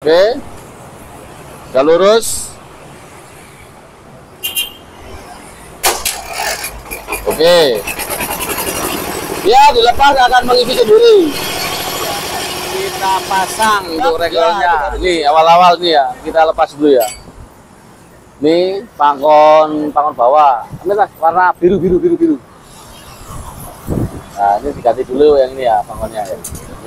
Oke, sudah lurus. Oke, ya dilepas akan mengisi sendiri. Kita pasang untuk regelnya. Ini awal-awal nih ya, kita lepas dulu ya. Ini pangkon bawah. Ini mas warna biru. Nah ini diganti dulu yang ini ya pangkonnya ya.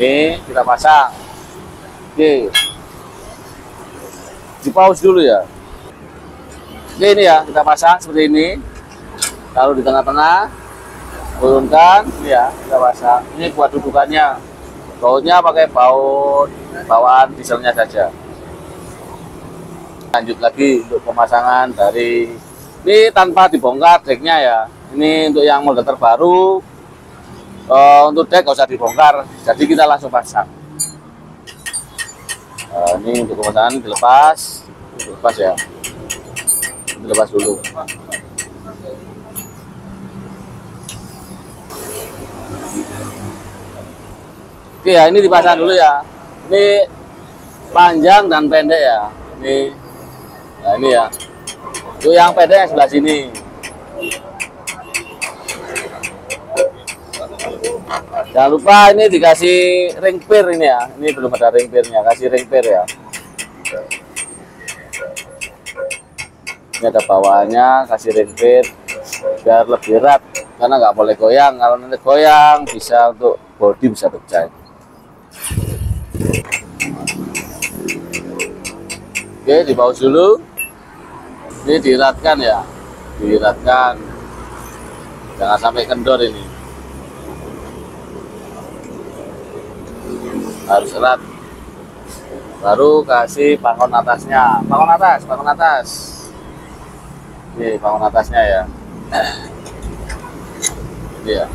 Ini kita pasang. Oke, di pause dulu ya. Oke, ini ya kita pasang seperti ini. Lalu di tengah-tengah turunkan, ini ya kita pasang. Ini buat dudukannya. Bautnya pakai baut bawaan dieselnya saja. Lanjut lagi untuk pemasangan dari ini tanpa dibongkar deknya ya. Ini untuk yang model terbaru. Untuk dek nggak usah dibongkar, jadi kita langsung pasang. Ini untuk pemasangan dilepas ya. Dilepas dulu. Oke ya, ini dipasang dulu ya. Ini panjang dan pendek ya. Ini, nah ini ya. Itu yang pendek yang sebelah sini. Jangan lupa ini dikasih ring pir ini ya. Ini belum ada ring pirnya, kasih ring pir ya. Ini ada bawaannya, kasih ring pir biar lebih erat karena nggak boleh goyang. Kalau nanti goyang bisa untuk bodi bisa pecah. Oke, di pause dulu. Ini diiratkan ya, diiratkan. Jangan sampai kendor ini. Harus erat. Baru kasih pangkon atasnya. Pangkon atas. Ini pangkon atasnya ya. Ini ya.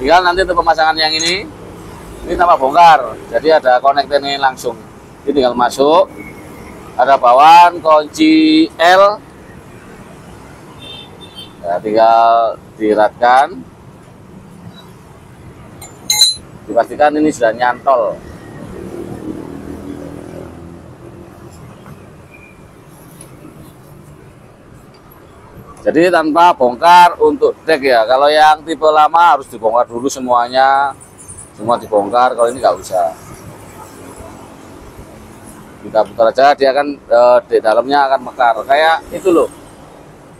Tinggal nanti untuk pemasangan yang ini tanpa bongkar. Jadi ada konektor ini langsung. Ini tinggal masuk. Ada bawaan kunci L. Ya, tinggal diiratkan. Dipastikan ini sudah nyantol. Jadi tanpa bongkar untuk dek ya. Kalau yang tipe lama harus dibongkar dulu semuanya. Semua dibongkar, kalau ini nggak usah. Kita putar aja, dia akan di dalamnya akan mekar. Kayak itu loh.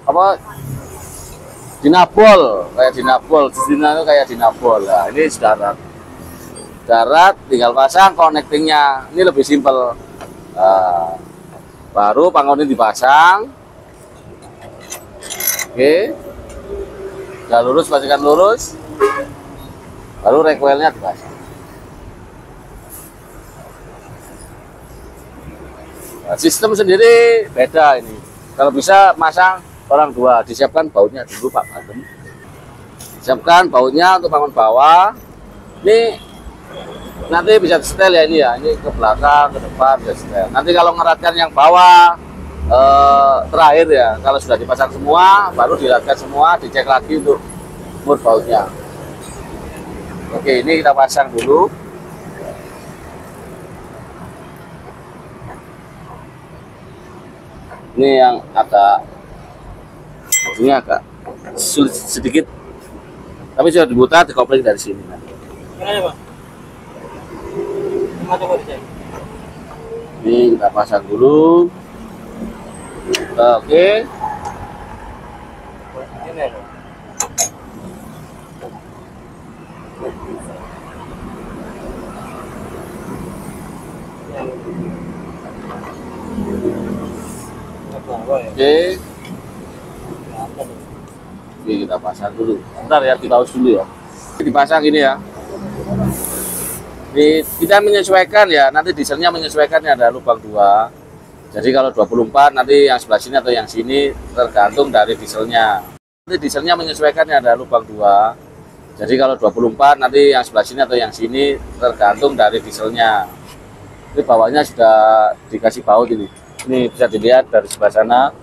Apa? Dinabol, kayak dinabol. Di sini itu kayak dinabol. Nah, ini sudah darat, tinggal pasang connectingnya. Ini lebih simpel. Baru pangkon ini dipasang. Oke, udah lurus, pastikan lurus. Baru recoilnya dipasang. Nah, sistem sendiri beda ini. Kalau bisa masang orang dua, disiapkan bautnya dulu Pak Adem. Siapkan bautnya untuk pangkon bawah. Ini nanti bisa setel ya ini ya. Ini ke belakang, ke depan bisa setel. Nanti kalau ngeratkan yang bawah terakhir ya, kalau sudah dipasang semua, baru diratkan semua, dicek lagi untuk mur bautnya. Oke, ini kita pasang dulu. Ini yang agak sulit sedikit, tapi sudah diputar, dikopling dari sini. Ini kita pasang dulu. Oke. Oke. Oke, kita pasang dulu. Bentar ya, di pause dulu ya. Dipasang ini ya. Kita menyesuaikan ya, nanti dieselnya menyesuaikannya ada lubang 2. Jadi kalau 24 nanti yang sebelah sini atau yang sini tergantung dari dieselnya. Nanti dieselnya menyesuaikannya ada lubang 2. Jadi kalau 24 nanti yang sebelah sini atau yang sini tergantung dari dieselnya. Ini bawahnya sudah dikasih baut ini. Ini bisa dilihat dari sebelah sana.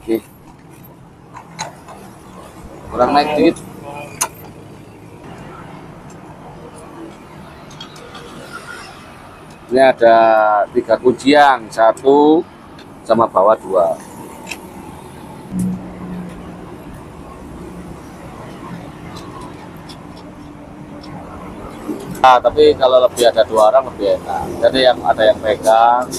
Oke. Kurang naik dikit. Ini ada 3 kuncian, 1 sama bawah 2. Nah, tapi kalau lebih ada 2 orang lebih enak. Jadi yang ada yang pegang.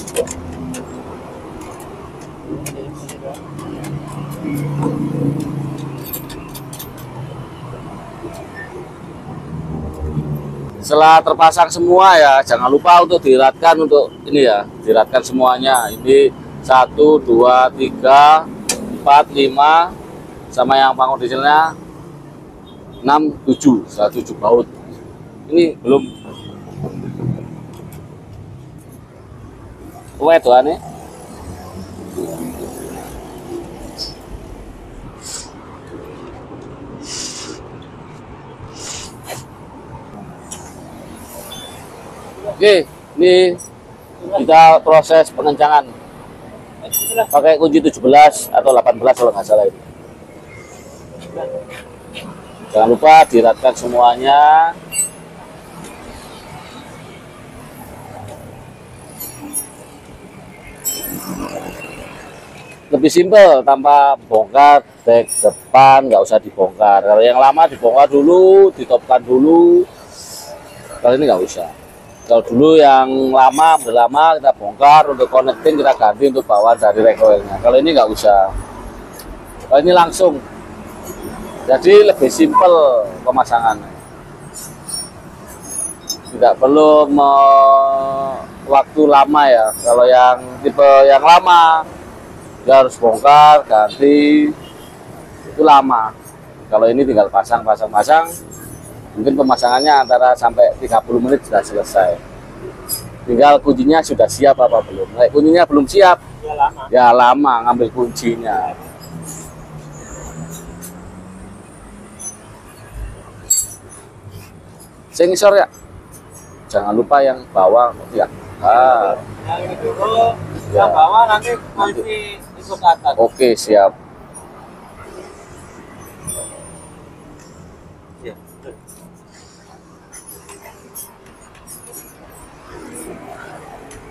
Setelah terpasang semua ya, jangan lupa untuk diratkan untuk ini ya, diratkan semuanya. Ini 1, 2, 3, 4, 5 sama yang pangkondisionalnya 6, 7, 7 baut. Ini belum tuh aneh. Oke, ini kita proses pengencangan pakai kunci 17 atau 18 kalau nggak salah itu. Jangan lupa diratkan semuanya. Lebih simpel tanpa bongkar dek depan, nggak usah dibongkar. Kalau yang lama dibongkar dulu, ditopkan dulu. Kalau ini nggak usah. Kalau dulu yang lama, udah lama kita bongkar, untuk connecting kita ganti untuk bawaan dari recoilnya. Kalau ini nggak usah. Kalau ini langsung. Jadi lebih simpel pemasangannya. Tidak perlu waktu lama ya. Kalau yang tipe yang lama, kita harus bongkar, ganti, itu lama. Kalau ini tinggal pasang. Mungkin pemasangannya antara sampai 30 menit sudah selesai. Tinggal kuncinya sudah siap apa belum. Nah, kuncinya belum siap, ya lama ngambil kuncinya. Sensor ya, jangan lupa yang bawah ya. Yang ini dulu, yang bawah nanti kunci ikut atas. Oke, siap.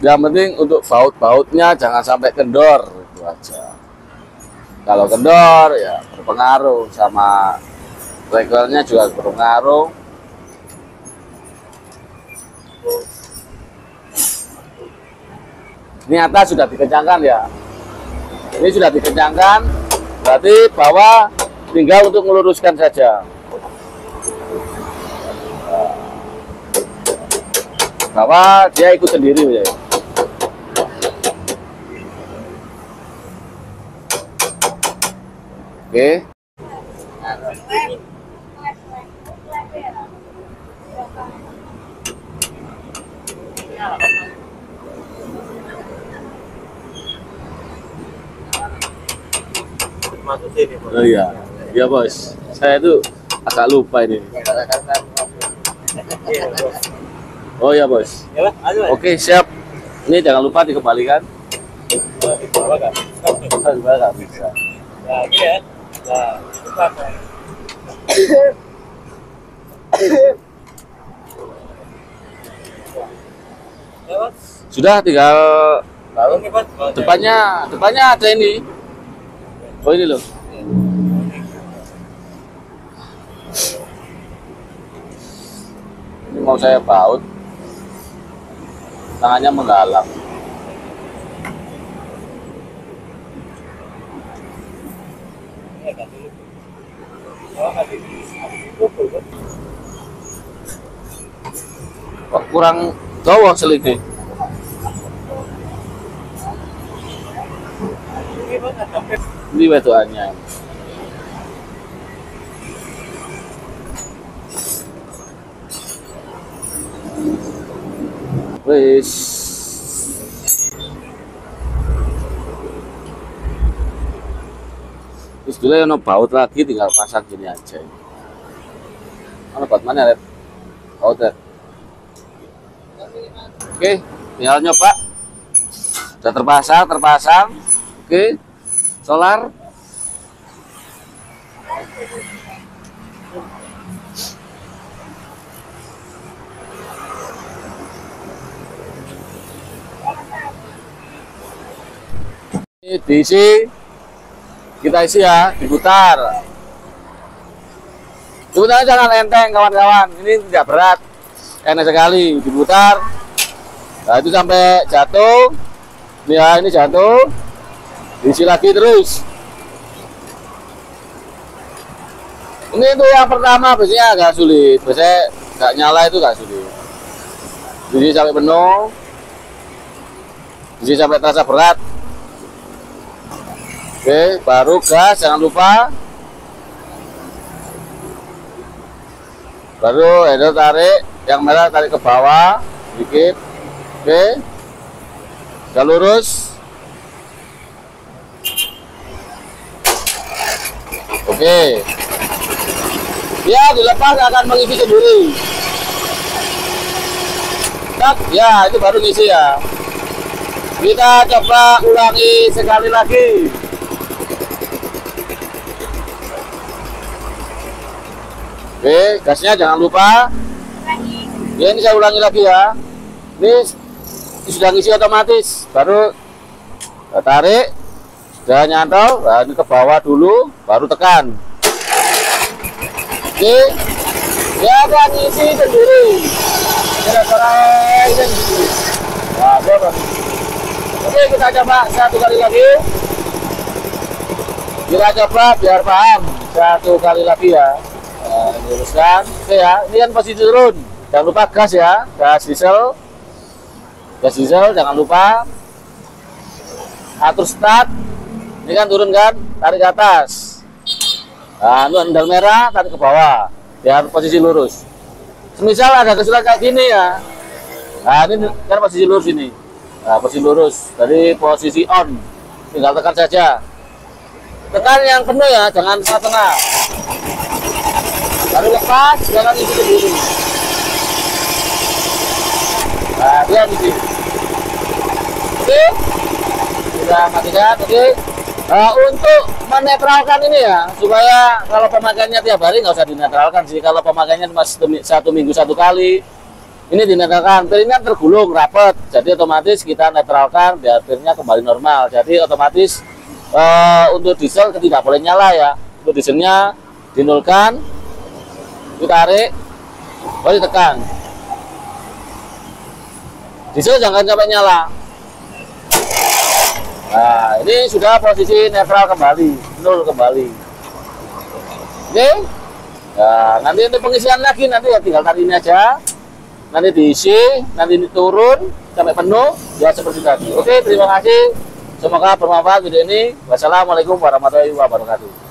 Yang penting untuk baut-bautnya jangan sampai kendor, itu aja. Kalau kendor ya berpengaruh, sama recoilnya juga berpengaruh. Ini atas sudah dikencangkan ya. Ini sudah dikencangkan, berarti bawah tinggal untuk meluruskan saja. Bawah dia ikut sendiri ya. Oke. Oh iya, iya bos. Saya itu agak lupa ini. Oh ya bos. Oke siap. Ini jangan lupa dikembalikan. Nggak bisa. Nah, ini ya. Nah, Sudah tinggal depannya ada ini. Oh ini loh. Ini mau saya baut. Tangannya menggalang. Kok kurang jauh selitnya. Ini wedoannya. Wis. Terus dulu yang baut lagi tinggal pasang gini aja. Mana baut mana, Red? Baut, Red. Oke, tinggal nyoba. Sudah terpasang. Oke. Solar. Ini diisi, kita isi ya, diputar. Diputarnya jangan enteng kawan-kawan, ini tidak berat, enak sekali, diputar. Nah itu sampai jatuh, ya ini jatuh, diisi lagi terus. Ini itu yang pertama biasanya agak sulit, biasanya nggak nyala itu nggak sulit. Diisi sampai penuh, diisi sampai terasa berat. Oke, baru gas, jangan lupa. Baru handle tarik, yang merah tarik ke bawah, sedikit. Oke, sudah lurus. Oke, ya dilepas akan mengisi sendiri. Ya, itu baru ngisi ya. Kita coba ulangi sekali lagi. Oke, gasnya jangan lupa. Ya, ini saya ulangi lagi ya. Ini sudah ngisi otomatis, baru tarik, sudah nyantol. Nah, ini ke bawah dulu, baru tekan. Oke, ya akan ngisi sendiri. Kira-kira ini gitu. Nah, coba. Oke, kita coba satu kali lagi. Kita coba biar paham satu kali lagi ya. Nah, luruskan. Oke ya, ini kan posisi turun. Jangan lupa gas ya, gas diesel. Gas diesel jangan lupa. Atur start. Ini kan turun kan, tarik ke atas. Nah, itu handle merah, tarik ke bawah. Biar posisi lurus. Semisal ada kesulitan kayak gini ya. Nah, ini kan posisi lurus ini. Nah, posisi lurus dari posisi on. Tinggal tekan saja. Tekan yang penuh ya, jangan setengah. Baru lepas, jangan isi sendiri. Nah, dia isi. Oke, kita matikan. Oke. Untuk menetralkan ini ya, supaya kalau pemakaiannya tiap hari nggak usah dinetralkan sih. Kalau pemakaiannya cuma 1 minggu 1 kali, ini dinetralkan. Pirnya tergulung rapat, jadi otomatis kita netralkan biar pirnya kembali normal. Jadi otomatis untuk diesel tidak boleh nyala ya. Untuk dieselnya dinulkan. Ditarik, baru ditekan. Diesel jangan sampai nyala. Nah, ini sudah posisi netral kembali, nol kembali. Oke. Nah, nanti untuk pengisian lagi nanti ya tinggal tarik ini aja. Nanti diisi, nanti ini turun sampai penuh, ya seperti tadi. Oke, terima kasih. Semoga bermanfaat video ini. Wassalamualaikum warahmatullahi wabarakatuh.